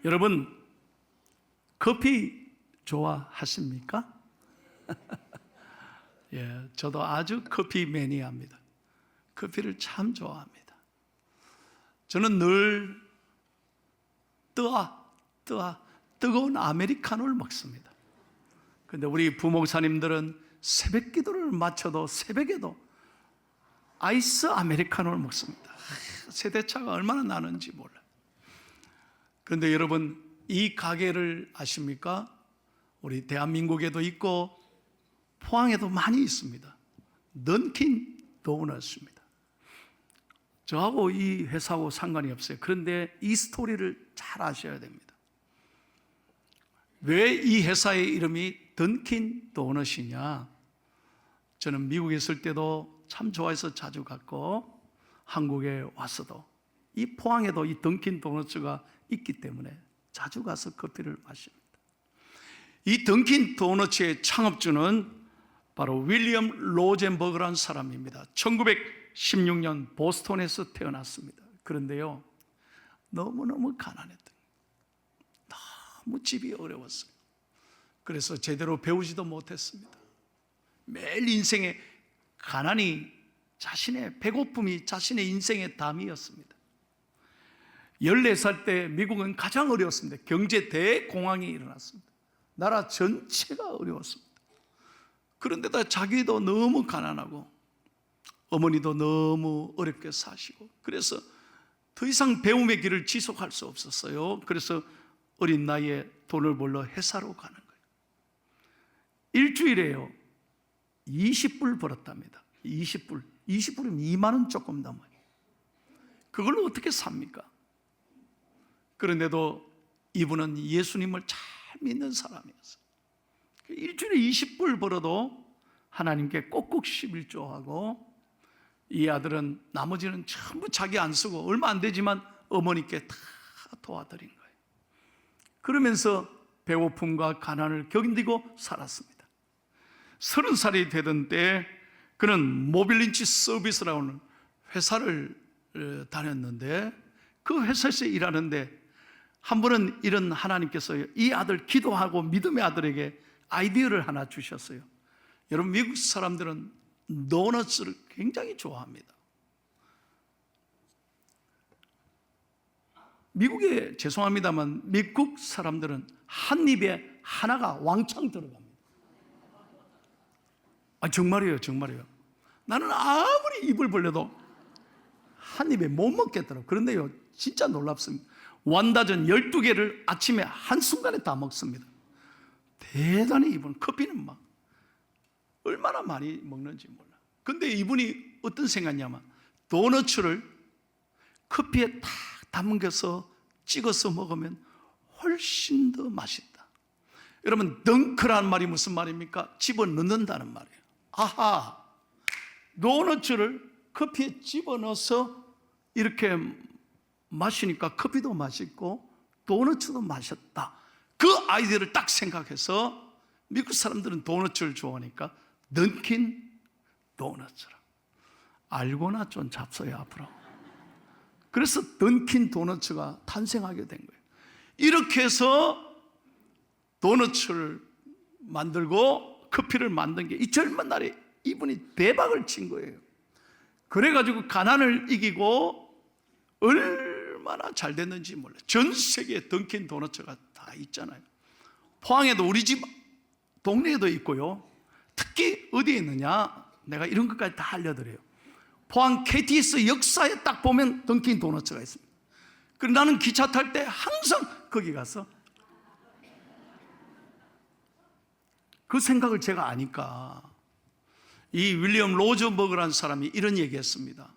여러분, 커피 좋아하십니까? 예, 저도 아주 커피 매니아입니다. 커피를 참 좋아합니다. 저는 늘 뜨거운 아메리카노를 먹습니다. 그런데 우리 부목사님들은 새벽 기도를 마쳐도 새벽에도 아이스 아메리카노를 먹습니다. 세대차가 얼마나 나는지 몰라요. 그런데 여러분, 이 가게를 아십니까? 우리 대한민국에도 있고 포항에도 많이 있습니다. 던킨 도너츠입니다. 저하고 이 회사하고 상관이 없어요. 그런데 이 스토리를 잘 아셔야 됩니다. 왜 이 회사의 이름이 던킨 도너츠이냐? 저는 미국에 있을 때도 참 좋아해서 자주 갔고, 한국에 와서도 이 포항에도 이 던킨 도너츠가 있기 때문에 자주 가서 커피를 마십니다. 이 던킨 도너츠의 창업주는 바로 윌리엄 로젠버그라는 사람입니다. 1916년 보스턴에서 태어났습니다. 그런데요, 너무너무 가난했던, 너무 집이 어려웠어요. 그래서 제대로 배우지도 못했습니다. 매일 인생에 가난이, 자신의 배고픔이 자신의 인생의 담이었습니다. 14살 때 미국은 가장 어려웠습니다. 경제 대공황이 일어났습니다. 나라 전체가 어려웠습니다. 그런데다 자기도 너무 가난하고 어머니도 너무 어렵게 사시고, 그래서 더 이상 배움의 길을 지속할 수 없었어요. 그래서 어린 나이에 돈을 벌러 회사로 가는 거예요. 일주일에요 20불 벌었답니다. 20불이면 2만 원 조금 넘어요. 그걸로 어떻게 삽니까? 그런데도 이분은 예수님을 잘 믿는 사람이었어요. 일주일에 20불 벌어도 하나님께 꼭꼭 11조하고, 이 아들은 나머지는 전부 자기 안 쓰고 얼마 안 되지만 어머니께 다 도와드린 거예요. 그러면서 배고픔과 가난을 견디고 살았습니다. 30살이 되던 때 그는 모빌린치 서비스라고 하는 회사를 다녔는데, 그 회사에서 일하는데 한 번은 이런 하나님께서 이 아들, 기도하고 믿음의 아들에게 아이디어를 하나 주셨어요. 여러분, 미국 사람들은 도너츠를 굉장히 좋아합니다. 미국에, 죄송합니다만 미국 사람들은 한 입에 하나가 왕창 들어갑니다. 정말이에요, 정말이에요. 나는 아무리 입을 벌려도 한 입에 못 먹겠더라고요. 그런데요, 진짜 놀랍습니다. 완다전 12개를 아침에 한순간에 다 먹습니다. 대단히 이분, 커피는 막 얼마나 많이 먹는지 몰라. 근데 이분이 어떤 생각이냐면, 도너츠를 커피에 탁 담겨서 찍어서 먹으면 훨씬 더 맛있다. 여러분, 덩크라는 말이 무슨 말입니까? 집어넣는다는 말이에요. 아하, 도너츠를 커피에 집어넣어서 이렇게 마시니까 커피도 맛있고 도너츠도 맛있다. 그 아이디어를 딱 생각해서 미국 사람들은 도너츠를 좋아하니까 던킨 도너츠라. 알고나 좀 잡숴요 앞으로. 그래서 던킨 도너츠가 탄생하게 된 거예요. 이렇게 해서 도너츠를 만들고 커피를 만든 게 이 젊은 날에 이분이 대박을 친 거예요. 그래가지고 가난을 이기고 얼마나 잘 됐는지 몰라요. 전 세계에 던킨 도너츠가 다 있잖아요. 포항에도 우리 집 동네에도 있고요. 특히 어디에 있느냐, 내가 이런 것까지 다 알려드려요. 포항 KTX 역사에 딱 보면 던킨 도너츠가 있습니다. 그래서 나는 기차 탈 때 항상 거기 가서 그 생각을 제가 아니까, 이 윌리엄 로젠버그라는 사람이 이런 얘기했습니다.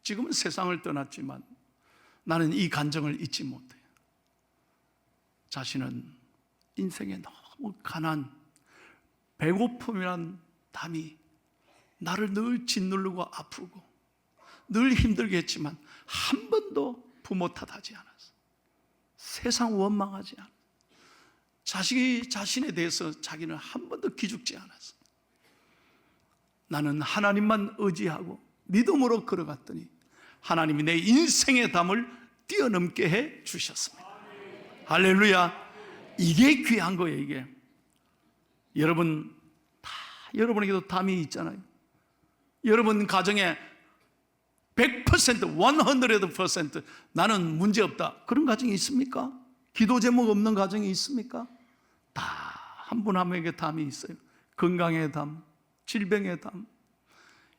지금은 세상을 떠났지만 나는 이 감정을 잊지 못해요. 자신은 인생에 너무 가난, 배고픔이란 담이 나를 늘 짓누르고 아프고 늘 힘들게 했지만 한 번도 부모 탓하지 않았어. 세상 원망하지 않았어. 자식이 자신에 대해서 자기는 한 번도 기죽지 않았어. 나는 하나님만 의지하고 믿음으로 걸어갔더니 하나님이 내 인생의 담을 뛰어넘게 해 주셨습니다. 할렐루야. 이게 귀한 거예요. 이게 여러분 다 여러분에게도 담이 있잖아요. 여러분 가정에 100%, 100% 나는 문제없다, 그런 가정이 있습니까? 기도 제목 없는 가정이 있습니까? 다 한 분 한 명에게 담이 있어요. 건강의 담, 질병의 담,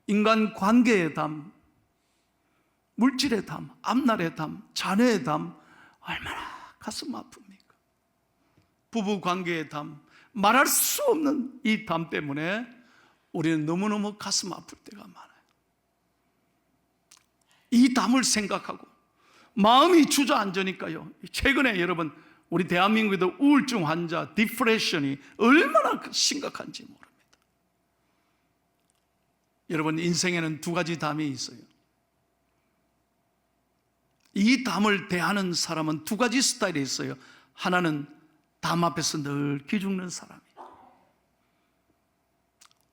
인간 관계의 담, 물질의 담, 앞날의 담, 자녀의 담, 얼마나 가슴 아픕니까? 부부 관계의 담, 말할 수 없는 이 담 때문에 우리는 너무너무 가슴 아플 때가 많아요. 이 담을 생각하고 마음이 주저앉으니까요, 최근에 여러분 우리 대한민국에도 우울증 환자, 디프레션이 얼마나 심각한지 모릅니다. 여러분 인생에는 두 가지 담이 있어요. 이 담을 대하는 사람은 두 가지 스타일이 있어요. 하나는 담 앞에서 늘 기죽는 사람이에요.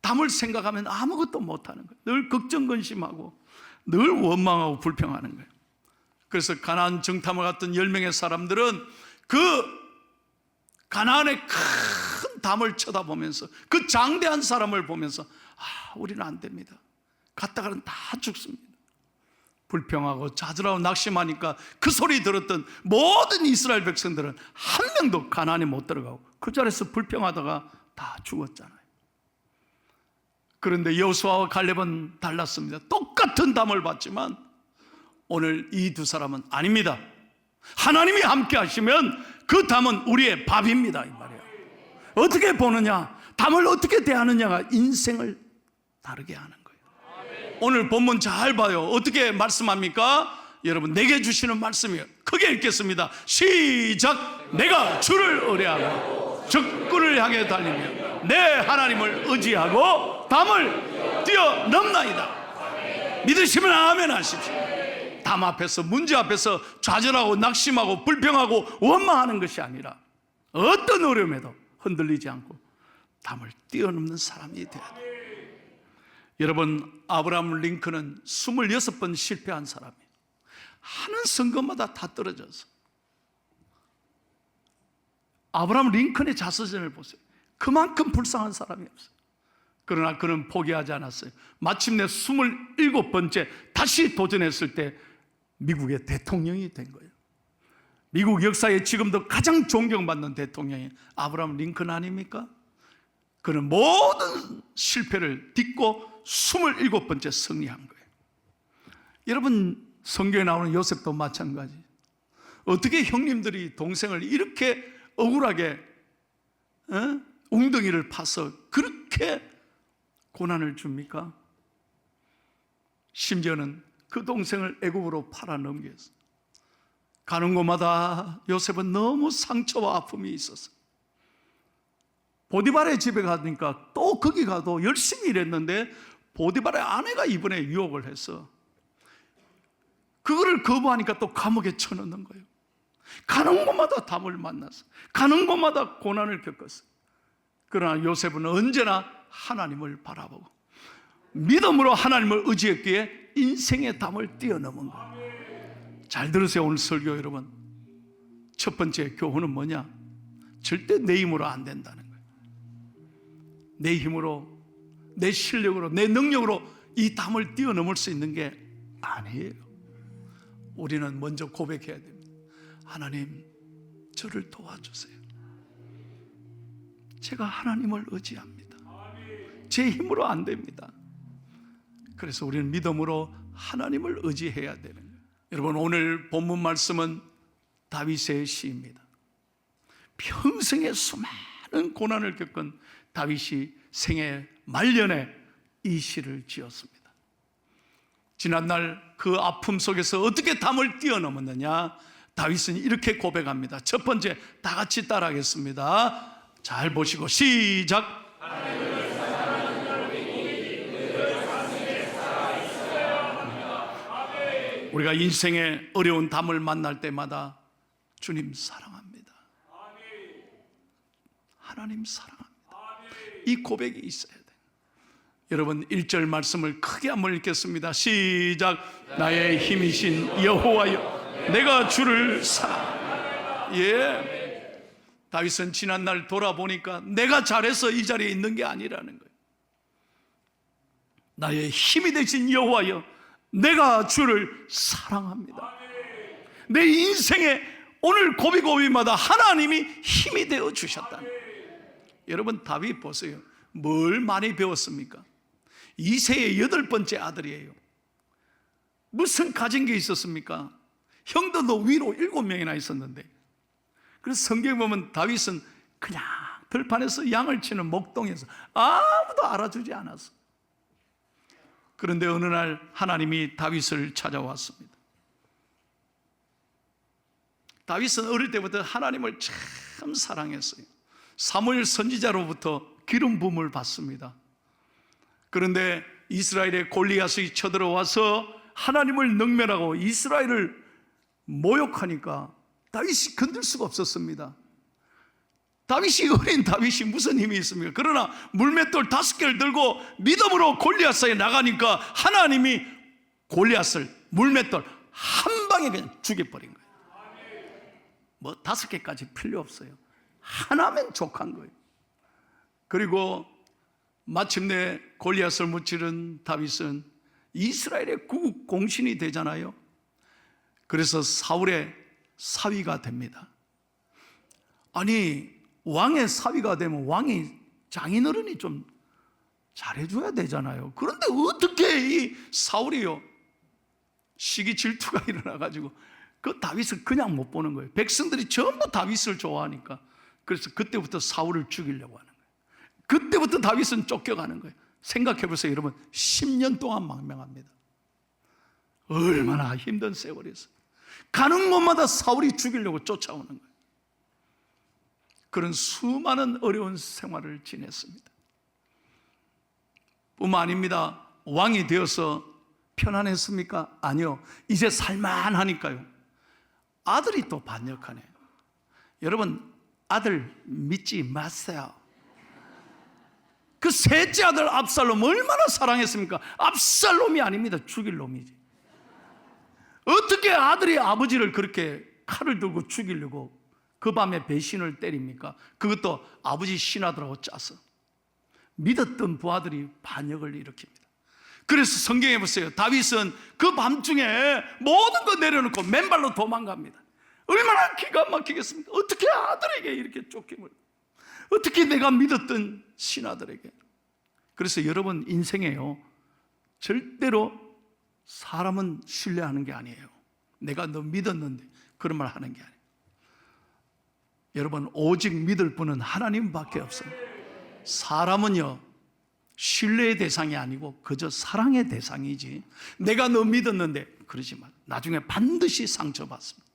담을 생각하면 아무것도 못하는 거예요. 늘 걱정근심하고 늘 원망하고 불평하는 거예요. 그래서 가나안 정탐을 갔던 10명의 사람들은 그 가나안의 큰 담을 쳐다보면서 그 장대한 사람을 보면서 우리는 안 됩니다. 갔다가는 다 죽습니다. 불평하고 좌절하고 낙심하니까 그 소리 들었던 모든 이스라엘 백성들은 한 명도 가나안에 못 들어가고 그 자리에서 불평하다가 다 죽었잖아요. 그런데 여호수아와 갈렙은 달랐습니다. 똑같은 담을 받지만 오늘 이 두 사람은 아닙니다. 하나님이 함께 하시면 그 담은 우리의 밥입니다, 이 말이에요. 어떻게 보느냐, 담을 어떻게 대하느냐가 인생을 다르게 하는 거예요. 오늘 본문 잘 봐요. 어떻게 말씀합니까? 여러분 내게 주시는 말씀이에요. 크게 읽겠습니다. 시작. 내가 주를 의뢰하고 적군을 향해 달리며 내 하나님을 의지하고 담을 뛰어넘나이다. 믿으시면 아멘 하십시오. 담 앞에서, 문제 앞에서 좌절하고 낙심하고 불평하고 원망하는 것이 아니라 어떤 어려움에도 흔들리지 않고 담을 뛰어넘는 사람이 되어야 돼요. 여러분 아브라함 링컨은 26번 실패한 사람이에요. 하는 선거마다 다 떨어져서. 아브라함 링컨의 자서전을 보세요. 그만큼 불쌍한 사람이 없어요. 그러나 그는 포기하지 않았어요. 마침내 27번째 다시 도전했을 때 미국의 대통령이 된 거예요. 미국 역사에 지금도 가장 존경받는 대통령이 아브라함 링컨 아닙니까? 그는 모든 실패를 딛고 27번째 승리한 거예요. 여러분 성경에 나오는 요셉도 마찬가지. 어떻게 형님들이 동생을 이렇게 억울하게 웅덩이를 파서 그렇게 고난을 줍니까? 심지어는 그 동생을 애굽으로 팔아 넘겼어요. 가는 곳마다 요셉은 너무 상처와 아픔이 있었어요. 보디발의 집에 가니까 또 거기 가도 열심히 일했는데 보디발의 아내가 이번에 유혹을 해서 그거를 거부하니까 또 감옥에 쳐넣는 거예요. 가는 곳마다 담을 만났어. 가는 곳마다 고난을 겪었어요. 그러나 요셉은 언제나 하나님을 바라보고 믿음으로 하나님을 의지했기에 인생의 담을 뛰어넘은 거예요. 잘 들으세요. 오늘 설교 여러분, 첫 번째 교훈은 뭐냐? 절대 내 힘으로 안 된다는 거예요. 내 힘으로, 내 실력으로, 내 능력으로 이 담을 뛰어넘을 수 있는 게 아니에요. 우리는 먼저 고백해야 됩니다. 하나님, 저를 도와주세요. 제가 하나님을 의지합니다. 제 힘으로 안 됩니다. 그래서 우리는 믿음으로 하나님을 의지해야 되는 거예요. 여러분 오늘 본문 말씀은 다윗의 시입니다. 평생에 수많은 고난을 겪은 다윗이 생애 말년에 이 시를 지었습니다. 지난날 그 아픔 속에서 어떻게 담을 뛰어넘었느냐? 다윗은 이렇게 고백합니다. 첫 번째, 다 같이 따라하겠습니다. 잘 보시고 시작. 우리가 인생의 어려운 담을 만날 때마다 주님 사랑합니다. 하나님 사랑합니다. 이 고백이 있어야 돼요. 여러분 1절 말씀을 크게 한번 읽겠습니다. 시작. 나의 힘이신 여호와여, 내가 주를 사랑합니다. 예. 다윗은 지난날 돌아보니까 내가 잘해서 이 자리에 있는 게 아니라는 거예요. 나의 힘이 되신 여호와여, 내가 주를 사랑합니다. 내 인생에 오늘 고비고비마다 하나님이 힘이 되어 주셨다는 거예요. 여러분, 다윗 보세요. 뭘 많이 배웠습니까? 이새의 8번째 아들이에요. 무슨 가진 게 있었습니까? 형들도 위로 7명이나 있었는데, 그래서 성경에 보면 다윗은 그냥 들판에서 양을 치는 목동에서 아무도 알아주지 않았어. 그런데 어느 날 하나님이 다윗을 찾아왔습니다. 다윗은 어릴 때부터 하나님을 참 사랑했어요. 사무엘 선지자로부터 기름 부음을 받습니다. 그런데 이스라엘의 골리앗이 쳐들어와서 하나님을 능멸하고 이스라엘을 모욕하니까 다윗이 건들 수가 없었습니다. 다윗이, 어린 다윗이 무슨 힘이 있습니까? 그러나 물맷돌 5개를 들고 믿음으로 골리앗에 나가니까 하나님이 골리앗을 물맷돌 한 방에 그냥 죽여버린 거예요. 뭐 5개까지 필요 없어요. 하나면 족한 거예요. 그리고 마침내 골리앗을 무찌른 다윗은 이스라엘의 구국 공신이 되잖아요. 그래서 사울의 사위가 됩니다. 아니, 왕의 사위가 되면 왕이 장인어른이 좀 잘해줘야 되잖아요. 그런데 어떻게 이 사울이요, 시기 질투가 일어나가지고 그 다윗을 그냥 못 보는 거예요. 백성들이 전부 다윗을 좋아하니까. 그래서 그때부터 사울을 죽이려고 하는 거예요. 그때부터 다윗은 쫓겨가는 거예요. 생각해 보세요, 여러분. 10년 동안 망명합니다. 얼마나 힘든 세월이었어요. 가는 곳마다 사울이 죽이려고 쫓아오는 거예요. 그런 수많은 어려운 생활을 지냈습니다. 뿐만 아닙니다. 왕이 되어서 편안했습니까? 아니요. 이제 살만하니까요. 아들이 또 반역하네요. 여러분, 아들 믿지 마세요. 그 셋째 아들 압살롬 얼마나 사랑했습니까? 압살롬이 아닙니다. 죽일 놈이지. 어떻게 아들이 아버지를 그렇게 칼을 들고 죽이려고 그 밤에 배신을 때립니까? 그것도 아버지 신하들하고 짜서. 믿었던 부하들이 반역을 일으킵니다. 그래서 성경에 보세요. 다윗은 그 밤중에 모든 거 내려놓고 맨발로 도망갑니다. 얼마나 기가 막히겠습니까? 어떻게 아들에게 이렇게 쫓김을, 어떻게 내가 믿었던 신하들에게. 그래서 여러분, 인생에요, 절대로 사람은 신뢰하는 게 아니에요. 내가 너 믿었는데 그런 말 하는 게 아니에요. 여러분, 오직 믿을 분은 하나님밖에 없습니다. 사람은요, 신뢰의 대상이 아니고 그저 사랑의 대상이지, 내가 너 믿었는데 그러지만 나중에 반드시 상처받습니다.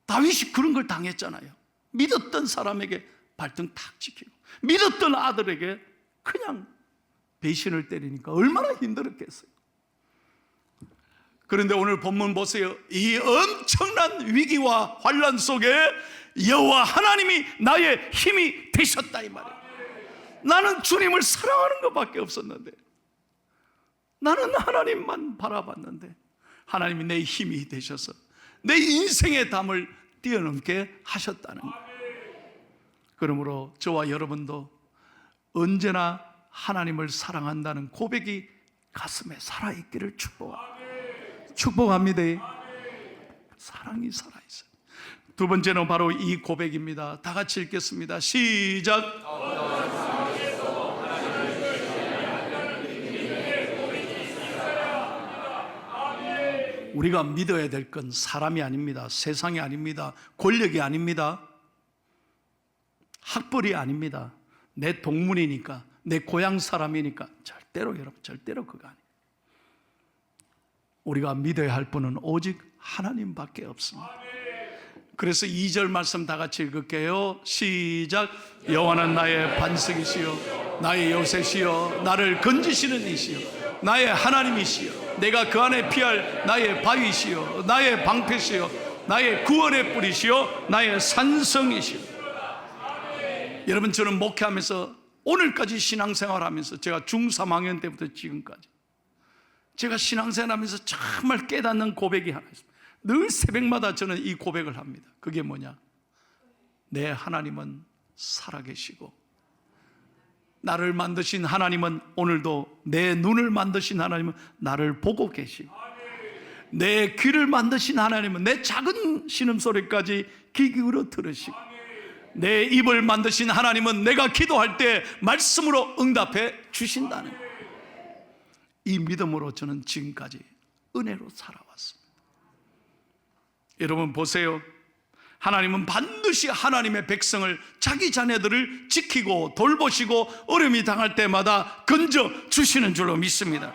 다윗이 그런 걸 당했잖아요. 믿었던 사람에게 발등 탁 찍히고 믿었던 아들에게 그냥 배신을 때리니까 얼마나 힘들었겠어요. 그런데 오늘 본문 보세요. 이 엄청난 위기와 환난 속에 여호와 하나님이 나의 힘이 되셨다, 이 말이에요. 나는 주님을 사랑하는 것밖에 없었는데, 나는 하나님만 바라봤는데 하나님이 내 힘이 되셔서 내 인생의 담을 뛰어넘게 하셨다는 거예요. 그러므로 저와 여러분도 언제나 하나님을 사랑한다는 고백이 가슴에 살아있기를 축복합니다. 사랑이 살아있어요. 두 번째는 바로 이 고백입니다. 다 같이 읽겠습니다. 시작. 우리가 믿어야 될 건 사람이 아닙니다. 세상이 아닙니다. 권력이 아닙니다. 학벌이 아닙니다. 내 동문이니까, 내 고향 사람이니까. 절대로, 여러분, 절대로 그거 아니에요. 우리가 믿어야 할 분은 오직 하나님밖에 없습니다. 그래서 2절 말씀 다 같이 읽을게요. 시작. 여호와는 나의 반석이시요 나의 요새시요 나를 건지시는 이시요 나의 하나님이시요 내가 그 안에 피할 나의 바위시요 나의 방패시요 나의 구원의 뿌리시요 나의 산성이시요. 여러분, 저는 목회하면서 오늘까지 신앙생활하면서, 제가 중3학년 때부터 지금까지 제가 신앙생활하면서 정말 깨닫는 고백이 하나 있습니다. 늘 새벽마다 저는 이 고백을 합니다. 그게 뭐냐? 내 하나님은 살아계시고 나를 만드신 하나님은 오늘도 내 눈을 만드신 하나님은 나를 보고 계시고 내 귀를 만드신 하나님은 내 작은 신음소리까지 귀 기울여 들으시고 내 입을 만드신 하나님은 내가 기도할 때 말씀으로 응답해 주신다는 거예요. 이 믿음으로 저는 지금까지 은혜로 살아왔습니다. 여러분 보세요. 하나님은 반드시 하나님의 백성을, 자기 자녀들을 지키고 돌보시고 어려움이 당할 때마다 건져 주시는 줄로 믿습니다.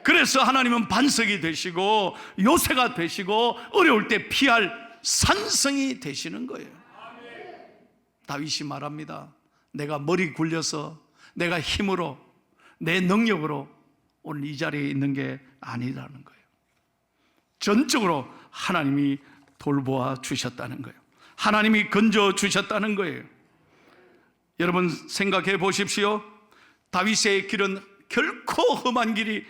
그래서 하나님은 반석이 되시고 요새가 되시고 어려울 때 피할 산성이 되시는 거예요. 다윗이 말합니다. 내가 머리 굴려서 내가 힘으로 내 능력으로 오늘 이 자리에 있는 게 아니라는 거예요. 전적으로 하나님이 돌보아 주셨다는 거예요. 하나님이 건져 주셨다는 거예요. 여러분 생각해 보십시오. 다윗의 길은 결코 험한 길이,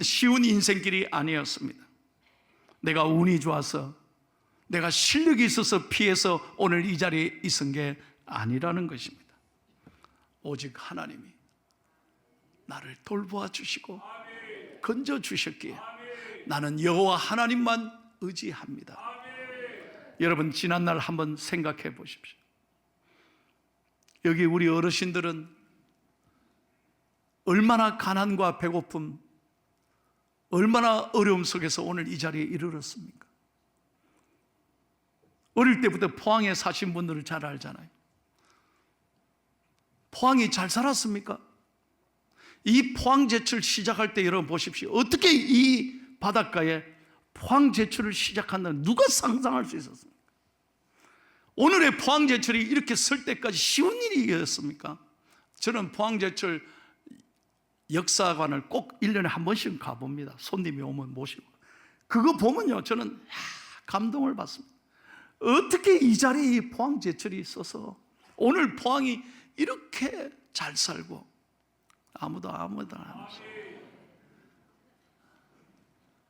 쉬운 인생길이 아니었습니다. 내가 운이 좋아서, 내가 실력이 있어서 피해서 오늘 이 자리에 있은 게 아니라는 것입니다. 오직 하나님이 나를 돌보아 주시고 건져 주셨기에 나는 여호와 하나님만 의지합니다. 여러분 지난날 한번 생각해 보십시오. 여기 우리 어르신들은 얼마나 가난과 배고픔, 얼마나 어려움 속에서 오늘 이 자리에 이르렀습니까? 어릴 때부터 포항에 사신 분들을 잘 알잖아요. 포항이 잘 살았습니까? 이 포항 제철 시작할 때 여러분 보십시오. 어떻게 이 바닷가에 포항 제철을 시작한다는 누가 상상할 수 있었습니까? 오늘의 포항 제철이 이렇게 설 때까지 쉬운 일이었습니까? 저는 포항 제철 역사관을 꼭 1년에 한 번씩 가봅니다. 손님이 오면 모시고. 그거 보면요 저는 감동을 받습니다. 어떻게 이 자리에 이 포항 제철이 있어서 오늘 포항이 이렇게 잘 살고 아무도 안 하면서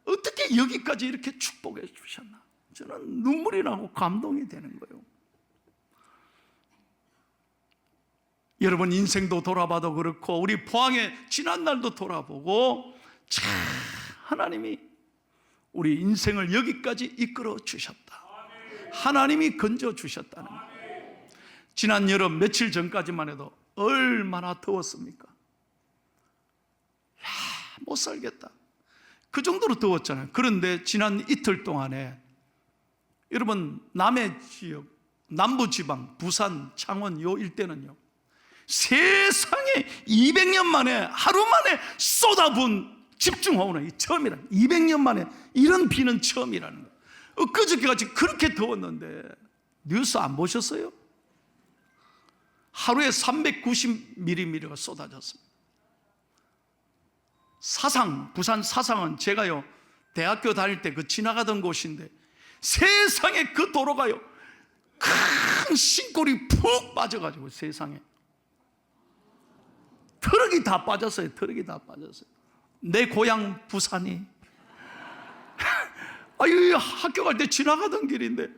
어떻게 여기까지 이렇게 축복해 주셨나? 저는 눈물이 나고 감동이 되는 거예요. 여러분 인생도 돌아봐도 그렇고 우리 포항의 지난날도 돌아보고 참 하나님이 우리 인생을 여기까지 이끌어 주셨다. 하나님이 건져 주셨다는 거예요. 지난 여름 며칠 전까지만 해도 얼마나 더웠습니까? 못 살겠다. 그 정도로 더웠잖아요. 그런데 지난 이틀 동안에 여러분 남해 지역, 남부지방, 부산, 창원 요 일대는요 세상에 200년 만에 하루 만에 쏟아부은 집중호우는 처음이라. 200년 만에 이런 비는 처음이라는 거예요. 엊그저께같이 그렇게 더웠는데 뉴스 안 보셨어요? 하루에 390mm가 쏟아졌습니다. 사상, 부산 사상은 제가요 대학교 다닐 때 그 지나가던 곳인데 세상에 그 도로가요 큰 신골이 푹 빠져가지고 세상에 트럭이 다 빠졌어요. 트럭이 다 빠졌어요. 내 고향 부산이 아유 학교 갈 때 지나가던 길인데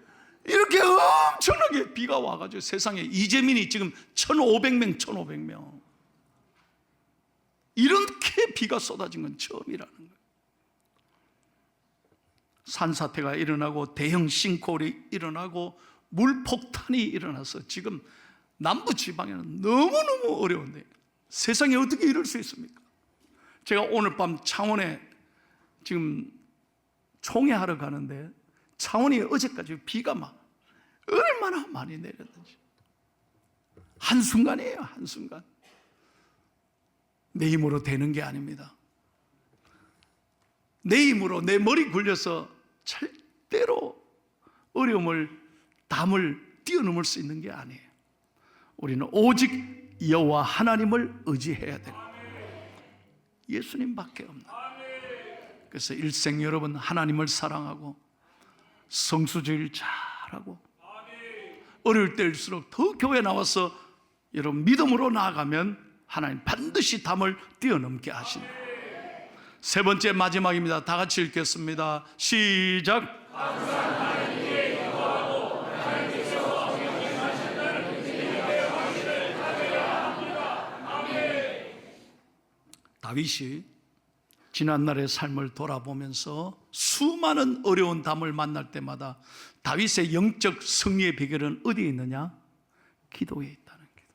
이렇게 엄청나게 비가 와가지고 세상에 이재민이 지금 1,500명 이렇게 비가 쏟아진 건 처음이라는 거예요. 산사태가 일어나고 대형 싱크홀이 일어나고 물폭탄이 일어나서 지금 남부지방에는 너무너무 어려운데 세상에 어떻게 이럴 수 있습니까? 제가 오늘 밤 창원에 지금 총회하러 가는데 창원이 어제까지 비가 막 얼마나 많이 내렸는지 한순간이에요. 한순간. 내 힘으로 되는 게 아닙니다. 내 힘으로 내 머리 굴려서 절대로 어려움을 담을 뛰어넘을 수 있는 게 아니에요. 우리는 오직 여호와 하나님을 의지해야 돼요. 예수님밖에 없나. 그래서 일생 여러분 하나님을 사랑하고 성수주의를 잘하고 어려울 때일수록 더 교회 나와서 여러분 믿음으로 나아가면 하나님 반드시 담을 뛰어넘게 하신다. 세 번째 마지막입니다. 다 같이 읽겠습니다. 시작. 다윗이 지난날의 삶을 돌아보면서 수많은 어려운 담을 만날 때마다 다윗의 영적 승리의 비결은 어디에 있느냐? 기도에 있다는 기도.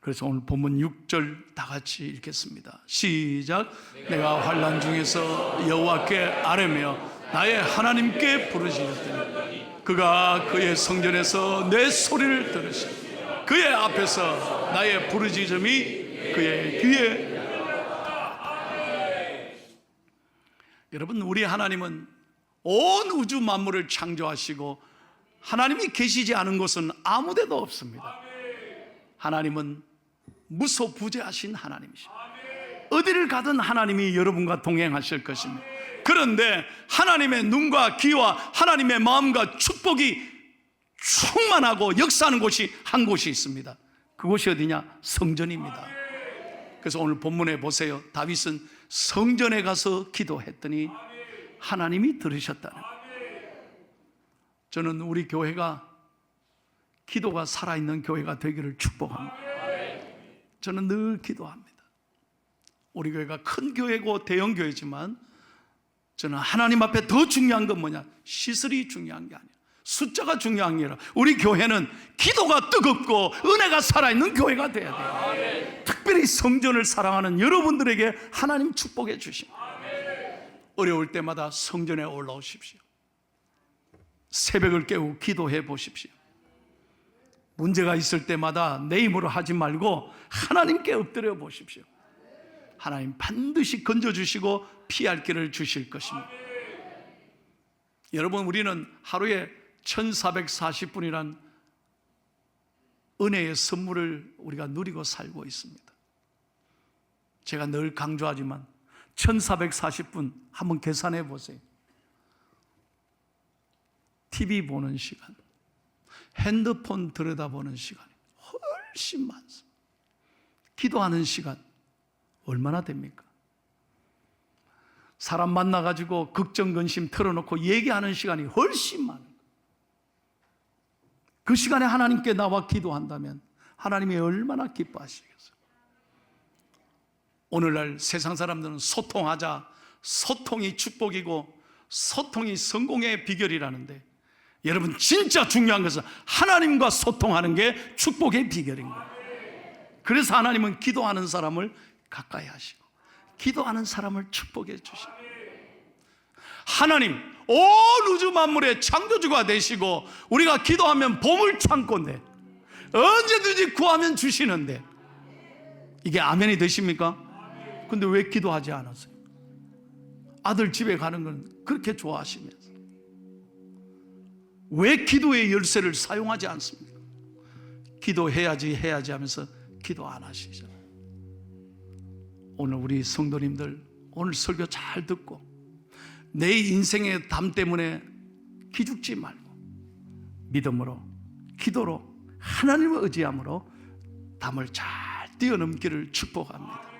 그래서 오늘 본문 6절 다 같이 읽겠습니다. 시작. 내가 환난 중에서 여호와께 아뢰며 나의 하나님께 부르짖었더니 그가 그의 성전에서 내 소리를 들으시고 그의 앞에서 나의 부르짖음이 그의 귀에. 여러분, 우리 하나님은 온 우주 만물을 창조하시고 하나님이 계시지 않은 곳은 아무 데도 없습니다. 하나님은 무소부재하신 하나님이십니다. 어디를 가든 하나님이 여러분과 동행하실 것입니다. 그런데 하나님의 눈과 귀와 하나님의 마음과 축복이 충만하고 역사하는 곳이 한 곳이 있습니다. 그곳이 어디냐? 성전입니다. 그래서 오늘 본문에 보세요. 다윗은 성전에 가서 기도했더니 하나님이 들으셨다는 거예요. 저는 우리 교회가 기도가 살아있는 교회가 되기를 축복합니다. 저는 늘 기도합니다. 우리 교회가 큰 교회고 대형 교회지만 저는 하나님 앞에 더 중요한 건 뭐냐? 시설이 중요한 게 아니라 숫자가 중요한 게 아니라 우리 교회는 기도가 뜨겁고 은혜가 살아있는 교회가 돼야 돼요. 특별히 성전을 사랑하는 여러분들에게 하나님 축복해 주십니다. 어려울 때마다 성전에 올라오십시오. 새벽을 깨우고 기도해 보십시오. 문제가 있을 때마다 내 힘으로 하지 말고 하나님께 엎드려 보십시오. 하나님 반드시 건져주시고 피할 길을 주실 것입니다. 여러분, 우리는 하루에 1440분이란 은혜의 선물을 우리가 누리고 살고 있습니다. 제가 늘 강조하지만 1440분 한번 계산해 보세요. TV 보는 시간, 핸드폰 들여다보는 시간이 훨씬 많습니다. 기도하는 시간 얼마나 됩니까? 사람 만나가지고 걱정, 근심 털어놓고 얘기하는 시간이 훨씬 많아요. 그 시간에 하나님께 나와 기도한다면 하나님이 얼마나 기뻐하시겠어요? 오늘날 세상 사람들은 소통하자, 소통이 축복이고 소통이 성공의 비결이라는데, 여러분 진짜 중요한 것은 하나님과 소통하는 게 축복의 비결인 거예요. 그래서 하나님은 기도하는 사람을 가까이 하시고 기도하는 사람을 축복해 주시고, 하나님 온 우주 만물의 창조주가 되시고 우리가 기도하면 보물 창고인데 언제든지 구하면 주시는데, 이게 아멘이 되십니까? 근데 왜 기도하지 않았어요? 아들 집에 가는 건 그렇게 좋아하시면서 왜 기도의 열쇠를 사용하지 않습니까? 기도해야지 하면서 기도 안 하시잖아요. 오늘 우리 성도님들 오늘 설교 잘 듣고 내 인생의 담 때문에 기죽지 말고 믿음으로, 기도로, 하나님을 의지함으로 담을 잘 뛰어넘기를 축복합니다.